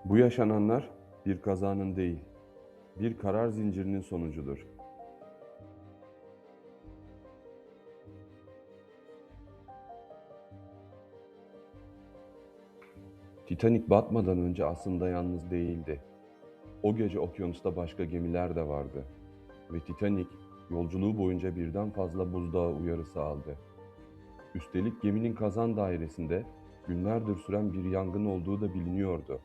Bu yaşananlar bir kazanın değil, bir karar zincirinin sonucudur. Titanic batmadan önce aslında yalnız değildi. O gece okyanusta başka gemiler de vardı. Ve Titanic yolculuğu boyunca birden fazla buzdağı uyarısı aldı. Üstelik geminin kazan dairesinde günlerdir süren bir yangın olduğu da biliniyordu.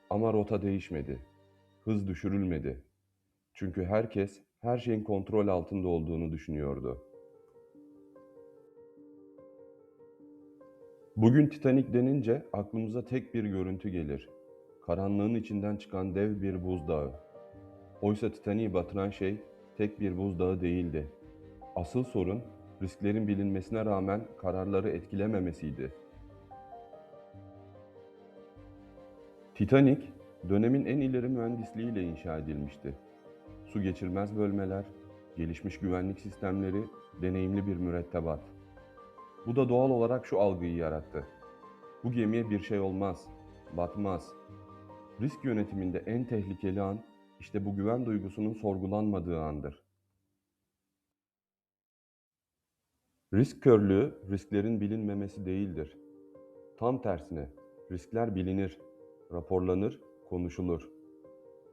Ama rota değişmedi. Hız düşürülmedi. Çünkü herkes her şeyin kontrol altında olduğunu düşünüyordu. Bugün Titanic denince aklımıza tek bir görüntü gelir. Karanlığın içinden çıkan dev bir buzdağı. Oysa Titanic'i batıran şey tek bir buzdağı değildi. Asıl sorun risklerin bilinmesine rağmen kararları etkilememesiydi. Titanic, dönemin en ileri mühendisliğiyle inşa edilmişti. Su geçirmez bölmeler, gelişmiş güvenlik sistemleri, deneyimli bir mürettebat. Bu da doğal olarak şu algıyı yarattı. Bu gemiye bir şey olmaz, batmaz. Risk yönetiminde en tehlikeli an işte bu güven duygusunun sorgulanmadığı andır. Risk körlüğü risklerin bilinmemesi değildir. Tam tersine riskler bilinir, raporlanır, konuşulur.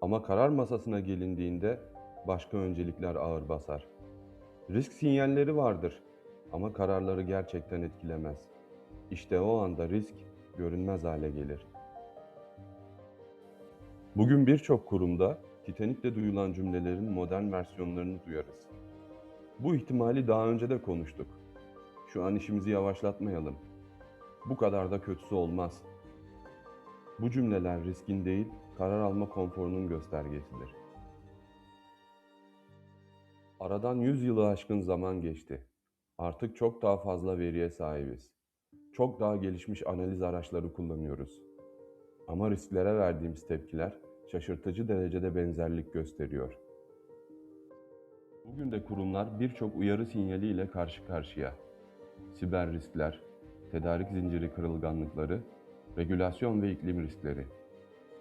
Ama karar masasına gelindiğinde başka öncelikler ağır basar. Risk sinyalleri vardır ama kararları gerçekten etkilemez. İşte o anda risk görünmez hale gelir. Bugün birçok kurumda Titanic'te duyulan cümlelerin modern versiyonlarını duyarız. Bu ihtimali daha önce de konuştuk. Şu an işimizi yavaşlatmayalım. Bu kadar da kötüsü olmaz. Bu cümleler riskin değil, karar alma konforunun göstergesidir. Aradan 100 yılı aşkın zaman geçti. Artık çok daha fazla veriye sahibiz. Çok daha gelişmiş analiz araçları kullanıyoruz. Ama risklere verdiğimiz tepkiler şaşırtıcı derecede benzerlik gösteriyor. Bugün de kurumlar birçok uyarı sinyaliyle karşı karşıya. Siber riskler, tedarik zinciri kırılganlıkları, regülasyon ve iklim riskleri.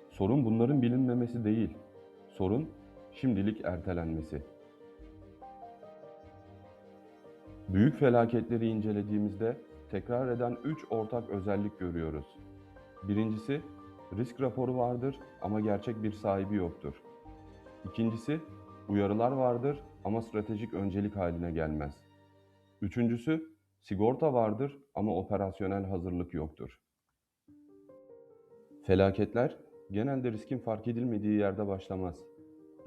Sorun bunların bilinmemesi değil. Sorun şimdilik ertelenmesi. Büyük felaketleri incelediğimizde tekrar eden 3 ortak özellik görüyoruz. Birincisi, risk raporu vardır ama gerçek bir sahibi yoktur. İkincisi, uyarılar vardır ama stratejik öncelik haline gelmez. Üçüncüsü, sigorta vardır ama operasyonel hazırlık yoktur. Felaketler genelde riskin fark edilmediği yerde başlamaz.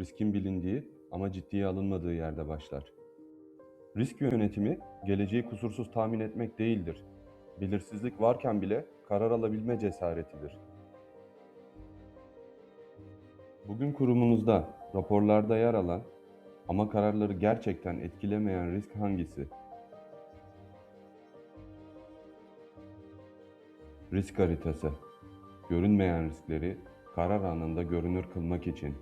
Riskin bilindiği ama ciddiye alınmadığı yerde başlar. Risk yönetimi, geleceği kusursuz tahmin etmek değildir. Belirsizlik varken bile karar alabilme cesaretidir. Bugün kurumunuzda, raporlarda yer alan ama kararları gerçekten etkilemeyen risk hangisi? Risk haritası. Görünmeyen riskleri karar anında görünür kılmak için.